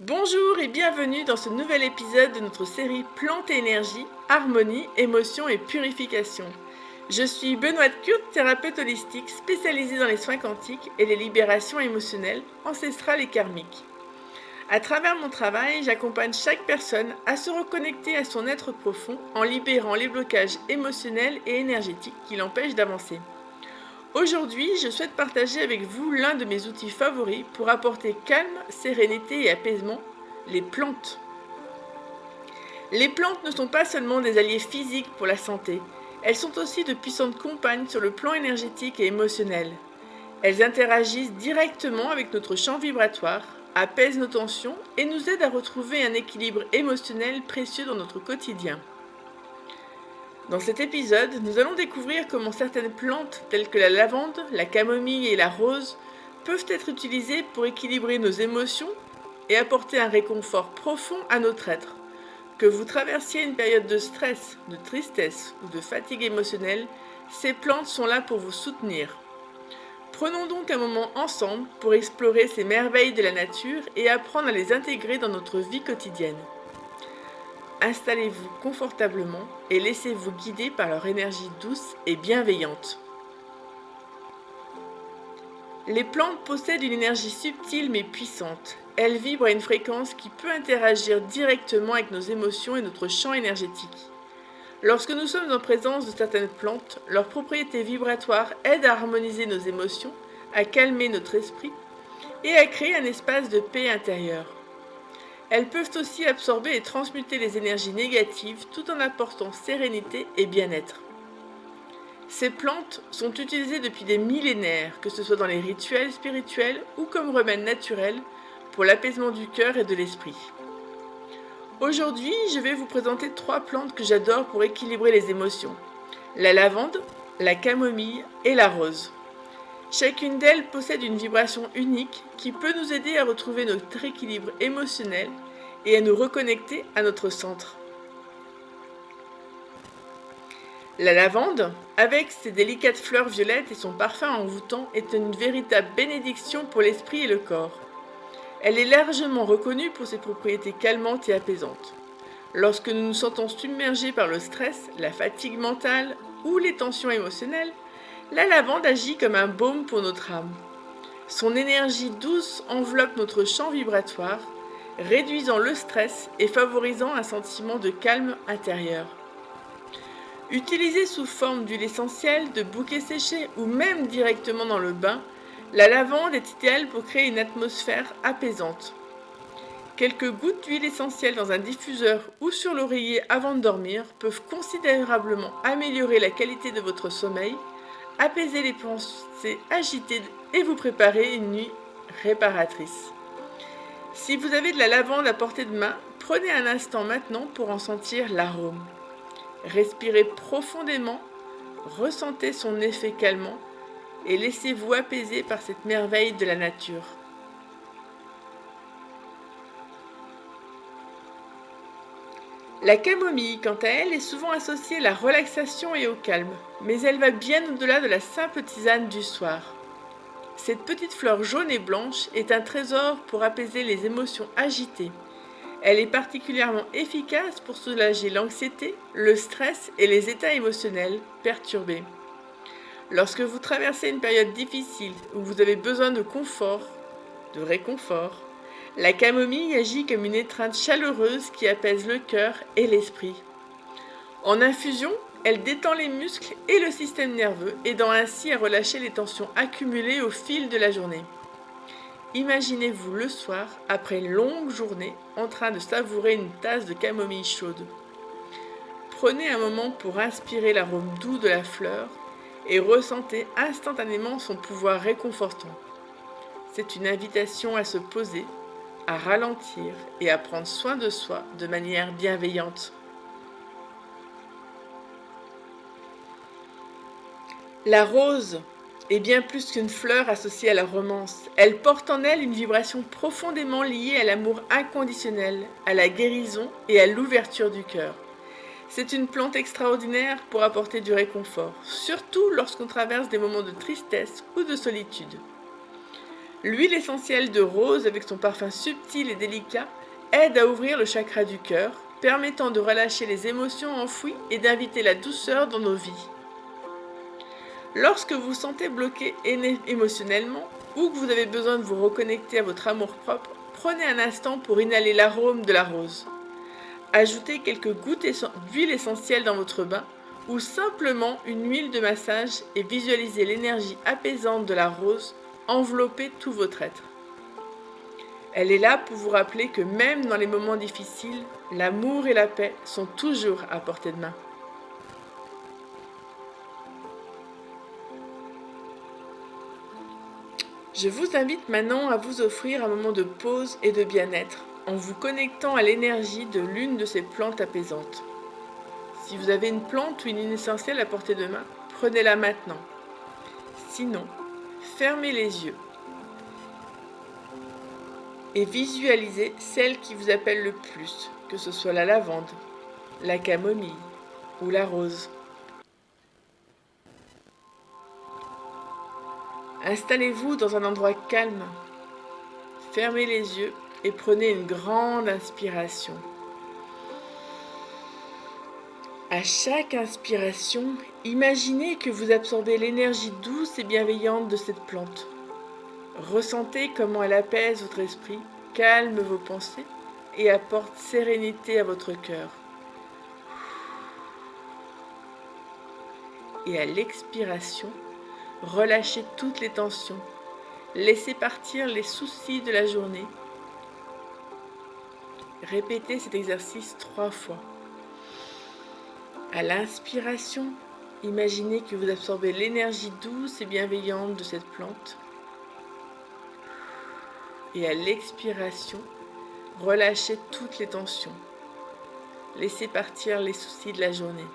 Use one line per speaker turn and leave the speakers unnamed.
Bonjour et bienvenue dans ce nouvel épisode de notre série Plantes et énergie, harmonie, émotion et purification. Je suis Benoît Kurt, thérapeute holistique spécialisée dans les soins quantiques et les libérations émotionnelles, ancestrales et karmiques. À travers mon travail, j'accompagne chaque personne à se reconnecter à son être profond en libérant les blocages émotionnels et énergétiques qui l'empêchent d'avancer. Aujourd'hui, je souhaite partager avec vous l'un de mes outils favoris pour apporter calme, sérénité et apaisement, les plantes. Les plantes ne sont pas seulement des alliés physiques pour la santé, elles sont aussi de puissantes compagnes sur le plan énergétique et émotionnel. Elles interagissent directement avec notre champ vibratoire, apaisent nos tensions et nous aident à retrouver un équilibre émotionnel précieux dans notre quotidien. Dans cet épisode, nous allons découvrir comment certaines plantes telles que la lavande, la camomille et la rose peuvent être utilisées pour équilibrer nos émotions et apporter un réconfort profond à notre être. Que vous traversiez une période de stress, de tristesse ou de fatigue émotionnelle, ces plantes sont là pour vous soutenir. Prenons donc un moment ensemble pour explorer ces merveilles de la nature et apprendre à les intégrer dans notre vie quotidienne. Installez-vous confortablement et laissez-vous guider par leur énergie douce et bienveillante. Les plantes possèdent une énergie subtile mais puissante. Elles vibrent à une fréquence qui peut interagir directement avec nos émotions et notre champ énergétique. Lorsque nous sommes en présence de certaines plantes, leurs propriétés vibratoires aident à harmoniser nos émotions, à calmer notre esprit et à créer un espace de paix intérieure. Elles peuvent aussi absorber et transmuter les énergies négatives tout en apportant sérénité et bien-être. Ces plantes sont utilisées depuis des millénaires, que ce soit dans les rituels spirituels ou comme remède naturel pour l'apaisement du cœur et de l'esprit. Aujourd'hui, je vais vous présenter 3 plantes que j'adore pour équilibrer les émotions. La lavande, la camomille et la rose. Chacune d'elles possède une vibration unique qui peut nous aider à retrouver notre équilibre émotionnel et à nous reconnecter à notre centre. La lavande, avec ses délicates fleurs violettes et son parfum envoûtant, est une véritable bénédiction pour l'esprit et le corps. Elle est largement reconnue pour ses propriétés calmantes et apaisantes. Lorsque nous nous sentons submergés par le stress, la fatigue mentale ou les tensions émotionnelles, la lavande agit comme un baume pour notre âme. Son énergie douce enveloppe notre champ vibratoire, réduisant le stress et favorisant un sentiment de calme intérieur. Utilisée sous forme d'huile essentielle, de bouquets séchés ou même directement dans le bain, la lavande est idéale pour créer une atmosphère apaisante. Quelques gouttes d'huile essentielle dans un diffuseur ou sur l'oreiller avant de dormir peuvent considérablement améliorer la qualité de votre sommeil, apaiser les pensées agitées et vous préparer une nuit réparatrice. Si vous avez de la lavande à portée de main, prenez un instant maintenant pour en sentir l'arôme. Respirez profondément, ressentez son effet calmant et laissez-vous apaiser par cette merveille de la nature. La camomille, quant à elle, est souvent associée à la relaxation et au calme, mais elle va bien au-delà de la simple tisane du soir. Cette petite fleur jaune et blanche est un trésor pour apaiser les émotions agitées. Elle est particulièrement efficace pour soulager l'anxiété, le stress et les états émotionnels perturbés. Lorsque vous traversez une période difficile où vous avez besoin de confort, de réconfort, la camomille agit comme une étreinte chaleureuse qui apaise le cœur et l'esprit. En infusion, elle détend les muscles et le système nerveux, aidant ainsi à relâcher les tensions accumulées au fil de la journée. Imaginez-vous le soir, après une longue journée, en train de savourer une tasse de camomille chaude. Prenez un moment pour inspirer l'arôme doux de la fleur et ressentez instantanément son pouvoir réconfortant. C'est une invitation à se poser, à ralentir et à prendre soin de soi de manière bienveillante. La rose est bien plus qu'une fleur associée à la romance. Elle porte en elle une vibration profondément liée à l'amour inconditionnel, à la guérison et à l'ouverture du cœur. C'est une plante extraordinaire pour apporter du réconfort, surtout lorsqu'on traverse des moments de tristesse ou de solitude. L'huile essentielle de rose avec son parfum subtil et délicat aide à ouvrir le chakra du cœur, permettant de relâcher les émotions enfouies et d'inviter la douceur dans nos vies. Lorsque vous vous sentez bloqué émotionnellement ou que vous avez besoin de vous reconnecter à votre amour-propre, prenez un instant pour inhaler l'arôme de la rose. Ajoutez quelques gouttes d'huile essentielle dans votre bain ou simplement une huile de massage et visualisez l'énergie apaisante de la rose envelopper tout votre être. Elle est là pour vous rappeler que même dans les moments difficiles, l'amour et la paix sont toujours à portée de main. Je vous invite maintenant à vous offrir un moment de pause et de bien-être en vous connectant à l'énergie de l'une de ces plantes apaisantes. Si vous avez une plante ou une huile essentielle à portée de main, prenez-la maintenant. Sinon, fermez les yeux et visualisez celle qui vous appelle le plus, que ce soit la lavande, la camomille ou la rose. Installez-vous dans un endroit calme, fermez les yeux et prenez une grande inspiration. À chaque inspiration, imaginez que vous absorbez l'énergie douce et bienveillante de cette plante. Ressentez comment elle apaise votre esprit, calme vos pensées et apporte sérénité à votre cœur. Et à l'expiration, relâchez toutes les tensions. Laissez partir les soucis de la journée. Répétez cet exercice 3 fois. À l'inspiration, imaginez que vous absorbez l'énergie douce et bienveillante de cette plante. Et à l'expiration, relâchez toutes les tensions. Laissez partir les soucis de la journée.